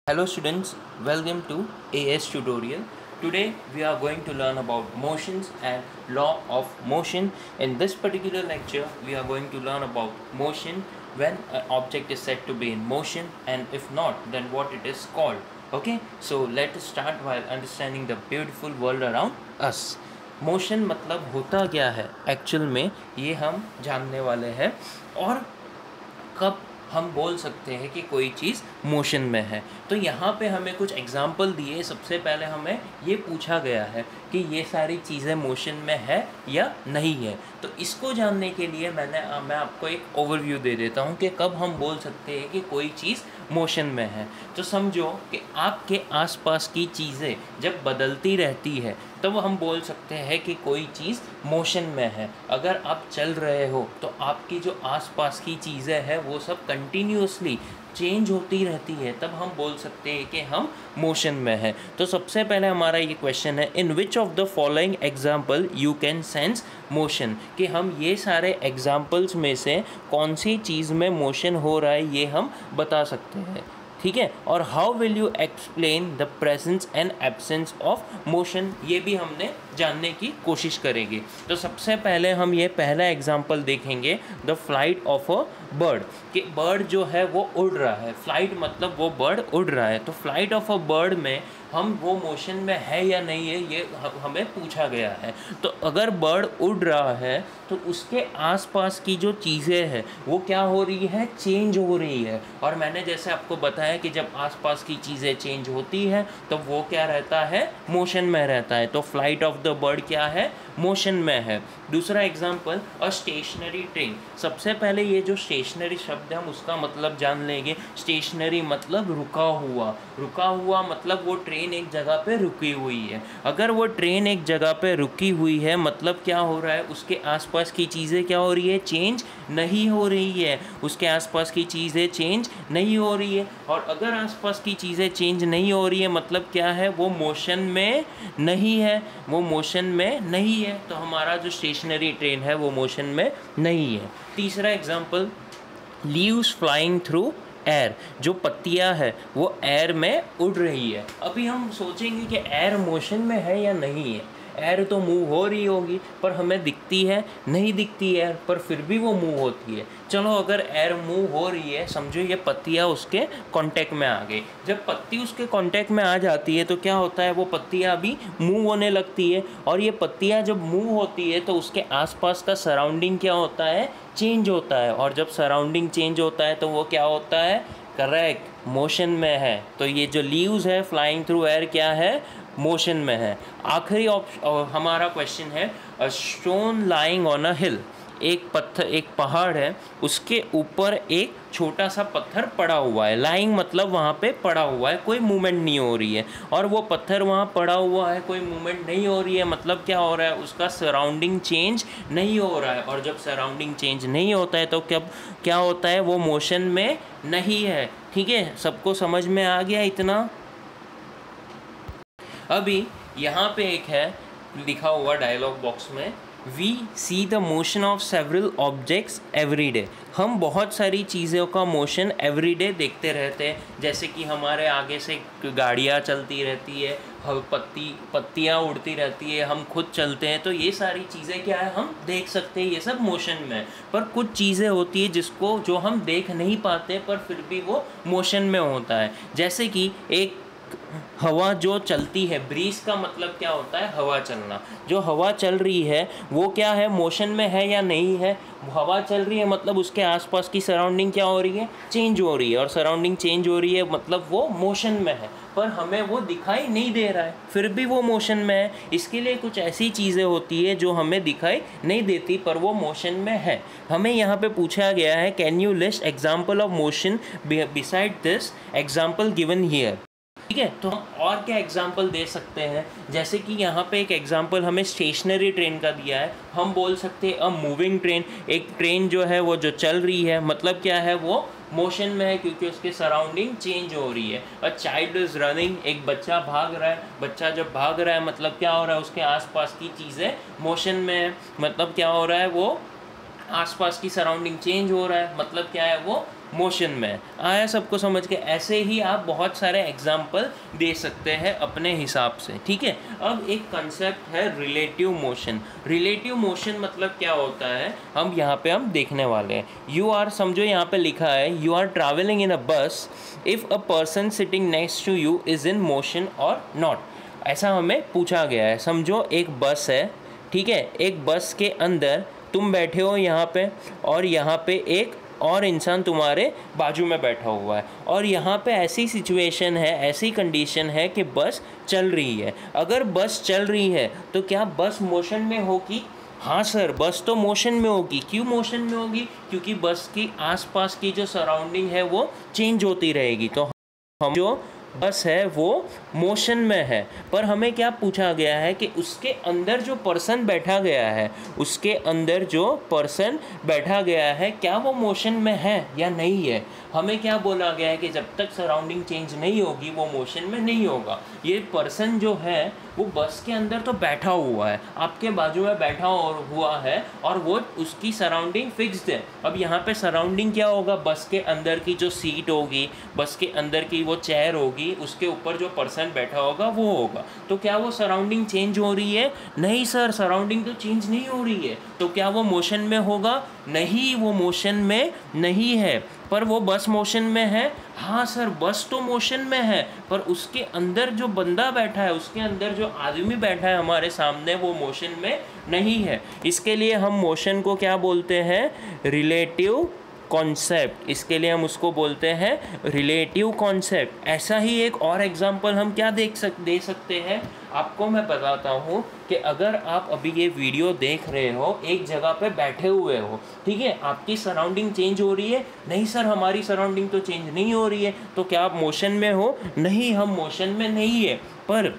Hello students, welcome to AS tutorial. Today we are going to learn about motions and law of motion. In this particular lecture we are going to learn about motion when an object is said to be in motion, and if not then what it is called. Okay, so let us start while understanding the beautiful world around us. Motion मतलब होता क्या है actual में, ये हम जानने वाले हैं। और कब हम बोल सकते हैं कि कोई चीज़ मोशन में है, तो यहाँ पे हमें कुछ एग्जाम्पल दिए। सबसे पहले हमें ये पूछा गया है कि ये सारी चीज़ें मोशन में है या नहीं है। तो इसको जानने के लिए मैं आपको एक ओवरव्यू दे देता हूँ कि कब हम बोल सकते हैं कि कोई चीज़ मोशन में है। तो समझो कि आपके आसपास की चीज़ें जब बदलती रहती है तब हम बोल सकते हैं कि कोई चीज़ मोशन में है। अगर आप चल रहे हो तो आपकी जो आसपास की चीज़ें हैं वो सब कंटिन्यूसली चेंज होती रहती है, तब हम बोल सकते हैं कि हम मोशन में है। तो सबसे पहले हमारा ये क्वेश्चन है, in which of the following example you can sense motion, कि हम ये सारे एग्जाम्पल्स में से कौन सी चीज़ में मोशन हो रहा है ये हम बता सकते हैं। ठीक है, और how will you explain the presence and absence of motion, ये भी हमने जानने की कोशिश करेंगे। तो सबसे पहले हम ये पहला एग्जांपल देखेंगे, the flight of a bird, कि बर्ड जो है वो उड़ रहा है। फ्लाइट मतलब वो बर्ड उड़ रहा है। तो फ्लाइट ऑफ अ बर्ड में हम वो मोशन में है या नहीं है ये हमें पूछा गया है। तो अगर बर्ड उड़ रहा है तो उसके आसपास की जो चीज़ें हैं वो क्या हो रही है, चेंज हो रही है। और मैंने जैसे आपको बताया कि जब आसपास की चीज़ें चेंज होती है तो वो क्या रहता है, मोशन में रहता है। तो फ्लाइट ऑफ द बर्ड क्या है, मोशन में है। दूसरा एग्जाम्पल, अ स्टेशनरी ट्रेन। सबसे पहले ये जो स्टेशनरी शब्द है हम उसका मतलब जान लेंगे। स्टेशनरी मतलब रुका हुआ, रुका हुआ मतलब वो ट्रेन एक जगह पे रुकी हुई है। अगर वो ट्रेन एक जगह पे रुकी हुई है मतलब क्या हो रहा है, उसके आसपास की चीज़ें क्या हो रही है, चेंज नहीं हो रही है। उसके आसपास की चीज़ें चेंज नहीं हो रही है। और अगर आसपास की चीज़ें चेंज नहीं हो रही है मतलब क्या है, वो मोशन में नहीं है, वो मोशन में नहीं है। तो हमारा जो स्टेशनरी ट्रेन है वो मोशन में नहीं है। तीसरा example, leaves flying through air, जो पत्तियां है वो एयर में उड़ रही है। अभी हम सोचेंगे कि एयर मोशन में है या नहीं है। एयर तो मूव हो रही होगी पर हमें दिखती है नहीं दिखती एयर, पर फिर भी वो मूव होती है। चलो अगर एयर मूव हो रही है, समझो ये पत्तियाँ उसके कांटेक्ट में आ गई। जब पत्ती उसके कांटेक्ट में आ जाती है तो क्या होता है, वो पत्तियाँ भी मूव होने लगती है। और ये पत्तियाँ जब मूव होती है तो उसके आसपास का सराउंडिंग क्या होता है, चेंज होता है। और जब सराउंडिंग चेंज होता है तो वो क्या होता है, करेक्ट, मोशन में है। तो ये जो लीव्स है फ्लाइंग थ्रू एयर क्या है, मोशन में है। आखिरी हमारा क्वेश्चन है, a stone lying on a hill, एक पत्थर, एक पहाड़ है, उसके ऊपर एक छोटा सा पत्थर पड़ा हुआ है। लाइंग मतलब वहाँ पे पड़ा हुआ है, कोई मूवमेंट नहीं हो रही है। और वो पत्थर वहाँ पड़ा हुआ है, कोई मूवमेंट नहीं हो रही है, मतलब क्या हो रहा है, उसका सराउंडिंग चेंज नहीं हो रहा है। और जब सराउंडिंग चेंज नहीं होता है तो क्या होता है, वो मोशन में नहीं है। ठीक है, सबको समझ में आ गया इतना। अभी यहाँ पे एक है लिखा हुआ डायलॉग बॉक्स में, we see the motion of several objects every day. हम बहुत सारी चीज़ों का मोशन एवरी डे देखते रहते हैं। जैसे कि हमारे आगे से गाड़ियाँ चलती रहती है, पत्तियाँ उड़ती रहती है, हम खुद चलते हैं। तो ये सारी चीज़ें क्या है, हम देख सकते हैं, ये सब मोशन में है। पर कुछ चीज़ें होती है जो हम देख नहीं पाते पर फिर भी वो मोशन में होता है। जैसे कि एक हवा जो चलती है, ब्रीज का मतलब क्या होता है, हवा चलना। जो हवा चल रही है वो क्या है, मोशन में है या नहीं है। हवा चल रही है मतलब उसके आसपास की सराउंडिंग क्या हो रही है, चेंज हो रही है। और सराउंडिंग चेंज हो रही है मतलब वो मोशन में है, पर हमें वो दिखाई नहीं दे रहा है, फिर भी वो मोशन में है। इसके लिए कुछ ऐसी चीज़ें होती है जो हमें दिखाई नहीं देती पर वो मोशन में है। हमें यहाँ पे पूछा गया है, can you list example of motion beside this example given here. ठीक है, तो हम और क्या एग्जाम्पल दे सकते हैं, जैसे कि यहाँ पे एक एग्जाम्पल हमें स्टेशनरी ट्रेन का दिया है। हम बोल सकते हैं अ मूविंग ट्रेन, एक ट्रेन जो है वो जो चल रही है, मतलब क्या है, वो मोशन में है क्योंकि उसके सराउंडिंग चेंज हो रही है। अ चाइल्ड इज़ रनिंग, एक बच्चा भाग रहा है। बच्चा जब भाग रहा है मतलब क्या हो रहा है, उसके आसपास की चीज़ें मोशन में है, मतलब क्या हो रहा है, वो आसपास की सराउंडिंग चेंज हो रहा है, मतलब क्या है, वो मोशन में है। आया सबको समझ के? ऐसे ही आप बहुत सारे एग्जाम्पल दे सकते हैं अपने हिसाब से, ठीक है। अब एक कंसेप्ट है रिलेटिव मोशन। रिलेटिव मोशन मतलब क्या होता है, हम यहाँ पे हम देखने वाले हैं। यू आर, समझो यहाँ पे लिखा है you are travelling in a bus if a person sitting next to you is in motion और नॉट। ऐसा हमें पूछा गया है। समझो एक बस है, ठीक है, एक बस के अंदर तुम बैठे हो यहाँ पे, और यहाँ पे एक और इंसान तुम्हारे बाजू में बैठा हुआ है, और यहाँ पे ऐसी सिचुएशन है, ऐसी कंडीशन है कि बस चल रही है। अगर बस चल रही है तो क्या बस मोशन में होगी? हाँ सर, बस तो मोशन में होगी। क्यों मोशन में होगी? क्योंकि बस की आसपास की जो सराउंडिंग है वो चेंज होती रहेगी। तो हम जो बस है वो मोशन में है, पर हमें क्या पूछा गया है कि उसके अंदर जो पर्सन बैठा गया है, उसके अंदर जो पर्सन बैठा गया है क्या वो मोशन में है या नहीं है। हमें क्या बोला गया है कि जब तक सराउंडिंग चेंज नहीं होगी वो मोशन में नहीं होगा। ये पर्सन जो है वो बस के अंदर तो बैठा हुआ है, आपके बाजू में बैठा हुआ है, और वो उसकी सराउंडिंग फिक्स्ड है। अब यहाँ पे सराउंडिंग क्या होगा? बस के अंदर की जो सीट होगी, बस के अंदर की वो चेयर होगी, उसके ऊपर जो पर्सन बैठा होगा वो होगा। तो क्या वो सराउंडिंग चेंज हो रही है? नहीं सर, सराउंडिंग तो चेंज नहीं हो रही है। तो क्या वो मोशन में होगा? नहीं, वो मोशन में नहीं है। पर वो बस मोशन में है? हाँ सर, बस तो मोशन में है, पर उसके अंदर जो बंदा बैठा है, उसके अंदर जो आदमी बैठा है हमारे सामने, वो मोशन में नहीं है। इसके लिए हम मोशन को क्या बोलते हैं? Relative concept. इसके लिए हम उसको बोलते हैं रिलेटिव कॉन्सेप्ट। ऐसा ही एक और एग्जांपल हम क्या दे सकते हैं, आपको मैं बताता हूँ कि अगर आप अभी ये वीडियो देख रहे हो, एक जगह पे बैठे हुए हो, ठीक है, आपकी सराउंडिंग चेंज हो रही है? नहीं सर, हमारी सराउंडिंग तो चेंज नहीं हो रही है। तो क्या आप मोशन में हो? नहीं, हम मोशन में नहीं है। पर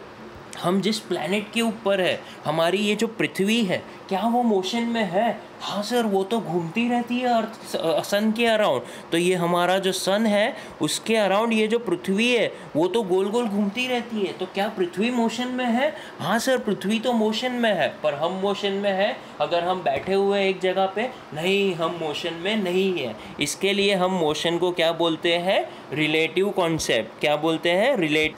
हम जिस प्लैनेट के ऊपर है, हमारी ये जो पृथ्वी है, क्या वो मोशन में है? हाँ सर, वो तो घूमती रहती है अर्थ सन के अराउंड। तो ये हमारा जो सन है उसके अराउंड ये जो पृथ्वी है वो तो गोल गोल घूमती रहती है। तो क्या पृथ्वी मोशन में है? हाँ सर, पृथ्वी तो मोशन में है, पर हम मोशन में है अगर हम बैठे हुए एक जगह पे? नहीं, हम मोशन में नहीं है। इसके लिए हम मोशन को क्या बोलते हैं? Relative concept. क्या बोलते हैं?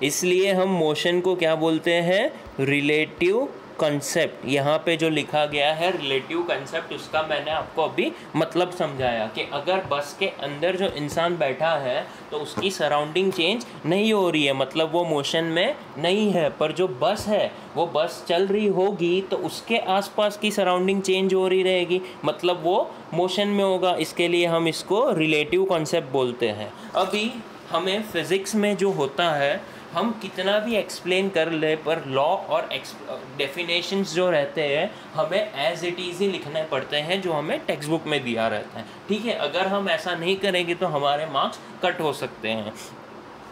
इसलिए हम मोशन को क्या बोलते हैं? Relative concept. यहाँ पे जो लिखा गया है रिलेटिव कंसेप्ट, उसका मैंने आपको अभी मतलब समझाया कि अगर बस के अंदर जो इंसान बैठा है तो उसकी सराउंडिंग चेंज नहीं हो रही है, मतलब वो मोशन में नहीं है। पर जो बस है वो बस चल रही होगी तो उसके आसपास की सराउंडिंग चेंज हो रही रहेगी, मतलब वो मोशन में होगा। इसके लिए हम इसको रिलेटिव कॉन्सेप्ट बोलते हैं। अभी हमें फिज़िक्स में जो होता है, हम कितना भी एक्सप्लेन कर ले, पर लॉ और डेफिनेशंस जो रहते हैं हमें एज इट इज़ ही लिखने पड़ते हैं, जो हमें टेक्स्ट बुक में दिया रहता है, ठीक है। अगर हम ऐसा नहीं करेंगे तो हमारे मार्क्स कट हो सकते हैं।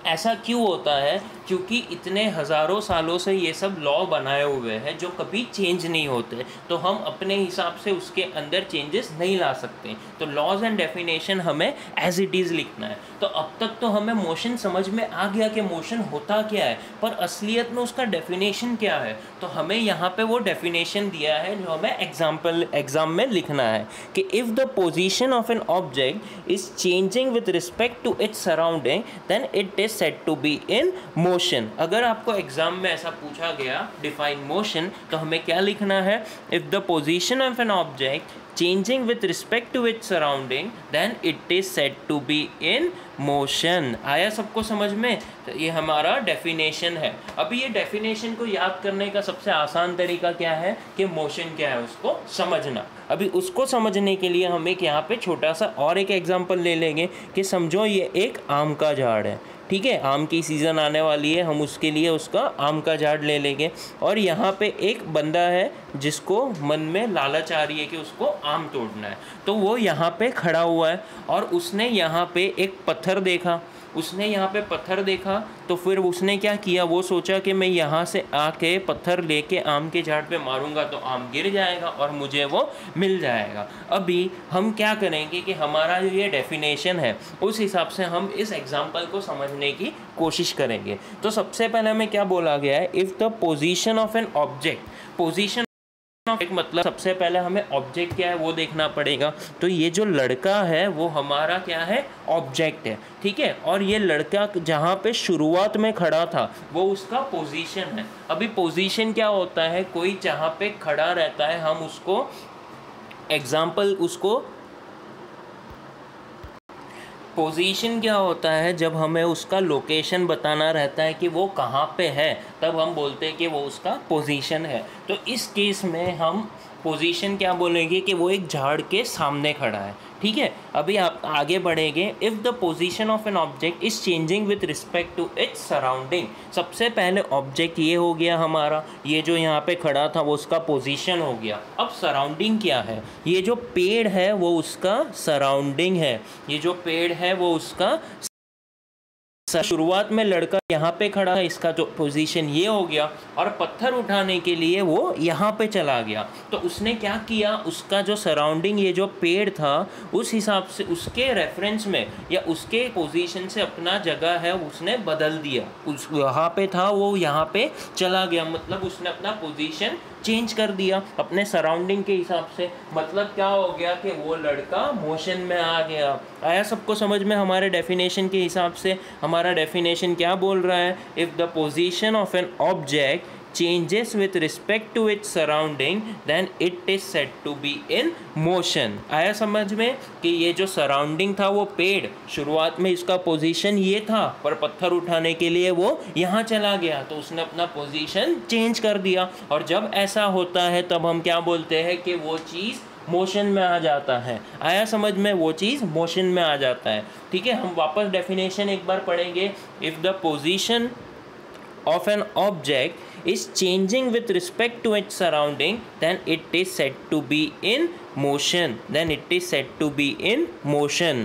ऐसा क्यों होता है? क्योंकि इतने हज़ारों सालों से ये सब लॉ बनाए हुए हैं जो कभी चेंज नहीं होते, तो हम अपने हिसाब से उसके अंदर चेंजेस नहीं ला सकते। तो लॉज एंड डेफिनेशन हमें एज इट इज़ लिखना है। तो अब तक तो हमें मोशन समझ में आ गया कि मोशन होता क्या है, पर असलियत में उसका डेफिनेशन क्या है। तो हमें यहाँ पे वो डेफिनेशन दिया है जो हमें एग्जाम में लिखना है कि if the position of an object is changing with respect to its surrounding then it is said to be in motion. अगर आपको एग्जाम में ऐसा पूछा गया डिफाइन मोशन, तो हमें क्या लिखना है? If the position of an object changing with respect to its surrounding then it is said to be in motion। आया सबको समझ में? तो ये हमारा डेफिनेशन है। अभी ये डेफिनेशन को याद करने का सबसे आसान तरीका क्या है कि मोशन क्या है उसको समझना। अभी उसको समझने के लिए हम एक यहाँ पे छोटा सा और एक एग्जांपल ले लेंगे कि समझो ये एक आम का झाड़ है, ठीक है, आम की सीज़न आने वाली है, हम उसके लिए उसका आम का झाड़ ले लेंगे। और यहाँ पे एक बंदा है जिसको मन में लालच आ रही है कि उसको आम तोड़ना है, तो वो यहाँ पे खड़ा हुआ है और उसने यहाँ पे एक पत्थर देखा। उसने यहाँ पे पत्थर देखा तो फिर उसने क्या किया, वो सोचा कि मैं यहाँ से आके पत्थर लेके आम के झाड़ पे मारूंगा तो आम गिर जाएगा और मुझे वो मिल जाएगा। अभी हम क्या करेंगे कि हमारा जो ये डेफिनेशन है उस हिसाब से हम इस एग्जांपल को समझने की कोशिश करेंगे। तो सबसे पहले हमें क्या बोला गया है? If the position of an object, position एक मतलब सबसे पहले हमें ऑब्जेक्ट क्या है वो देखना पड़ेगा। तो ये जो लड़का है वो हमारा क्या है, ऑब्जेक्ट है, ठीक है। और ये लड़का जहाँ पे शुरुआत में खड़ा था वो उसका पोजीशन है। अभी पोजीशन क्या होता है, कोई जहाँ पे खड़ा रहता है हम उसको एग्जाम्पल उसको पोजीशन क्या होता है, जब हमें उसका लोकेशन बताना रहता है कि वो कहाँ पे है, तब हम बोलते हैं कि वो उसका पोजीशन है। तो इस केस में हम पोजीशन क्या बोलेंगे कि वो एक झाड़ के सामने खड़ा है, ठीक है। अभी आप आगे बढ़ेंगे। If the position of an object is changing with respect to its surrounding. सबसे पहले ऑब्जेक्ट ये हो गया हमारा, ये जो यहाँ पे खड़ा था वो उसका पोजीशन हो गया। अब सराउंडिंग क्या है, ये जो पेड़ है वो उसका सराउंडिंग है, ये जो पेड़ है वो उसका शुरुआत में लड़का यहाँ पे खड़ा है, इसका जो पोजीशन ये हो गया, और पत्थर उठाने के लिए वो यहाँ पे चला गया। तो उसने क्या किया, उसका जो सराउंडिंग ये जो पेड़ था उस हिसाब से उसके रेफरेंस में या उसके पोजीशन से अपना जगह है उसने बदल दिया। उस यहाँ पे था वो यहाँ पे चला गया, मतलब उसने अपना पोजीशन चेंज कर दिया अपने सराउंडिंग के हिसाब से। मतलब क्या हो गया कि वो लड़का मोशन में आ गया। आया सबको समझ में हमारे डेफिनेशन के हिसाब से? हमारा डेफिनेशन क्या बोल रहा है, if the position of an object changes with respect to its surrounding then it is said to be in motion। आया समझ में कि ये जो सराउंडिंग था वो पेड़, शुरुआत में इसका पोजीशन ये था पर पत्थर उठाने के लिए वो यहाँ चला गया, तो उसने अपना पोजीशन चेंज कर दिया। और जब ऐसा होता है तब हम क्या बोलते हैं कि वो चीज़ मोशन में आ जाता है। आया समझ में, वो चीज़ मोशन में आ जाता है, ठीक है। हम वापस डेफिनेशन एक बार पढ़ेंगे। If the position of an object is changing with respect to its surrounding then it is said to be in motion, then it is said to be in motion।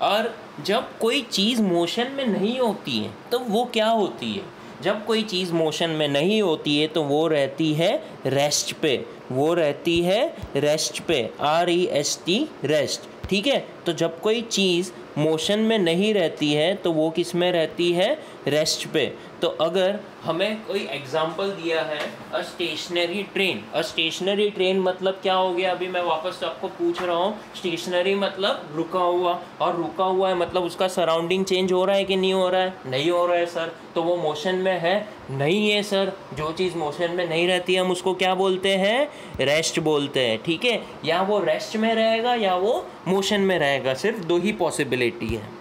और जब कोई चीज़ मोशन में नहीं होती है तो वो क्या होती है, जब कोई चीज़ मोशन में नहीं होती है तो वो रहती है रेस्ट पे, वो रहती है रेस्ट पे, REST रेस्ट, ठीक है। तो जब कोई चीज़ मोशन में नहीं रहती है तो वो किस में रहती है, रेस्ट पे। तो अगर हमें कोई एग्जाम्पल दिया है अ स्टेशनरी ट्रेन, अ स्टेशनरी ट्रेन मतलब क्या हो गया, अभी मैं वापस आपको पूछ रहा हूँ। स्टेशनरी मतलब रुका हुआ, और रुका हुआ है मतलब उसका सराउंडिंग चेंज हो रहा है कि नहीं हो रहा है, नहीं हो रहा है सर। तो वो मोशन में है, नहीं है सर। जो चीज़ मोशन में नहीं रहती है हम उसको क्या बोलते हैं, रेस्ट बोलते हैं, ठीक है। या वो रेस्ट में रहेगा या वो मोशन में रहेगा, सिर्फ दो ही पॉसिबिलिटी है।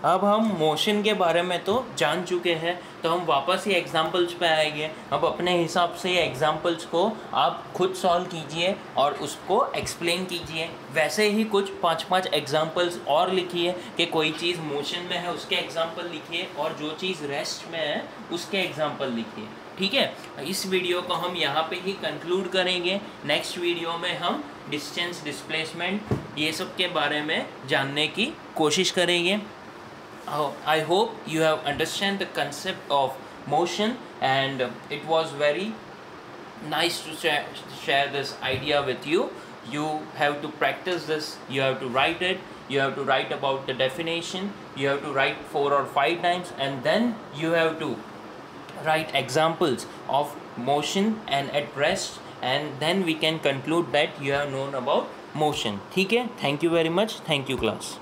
अब हम मोशन के बारे में तो जान चुके हैं, तो हम वापस ही एग्जाम्पल्स पे आएंगे। अब अपने हिसाब से ये एग्जाम्पल्स को आप खुद सॉल्व कीजिए और उसको एक्सप्लेन कीजिए। वैसे ही कुछ 5-5 एग्जाम्पल्स और लिखिए कि कोई चीज़ मोशन में है उसके एग्जाम्पल लिखिए, और जो चीज़ रेस्ट में है उसके एग्जाम्पल लिखिए, ठीक है। इस वीडियो को हम यहाँ पे ही कंक्लूड करेंगे। नेक्स्ट वीडियो में हम डिस्टेंस, डिस्प्लेसमेंट, ये सब के बारे में जानने की कोशिश करेंगे। I hope you have understand the concept of motion, and it was very nice to share this idea with you. You have to practice this, you have to write it, you have to write about the definition, you have to write 4 or 5 times, and then you have to write examples of motion and at rest, and then we can conclude that you have known about motion, ठीक है। Thank you very much, thank you class।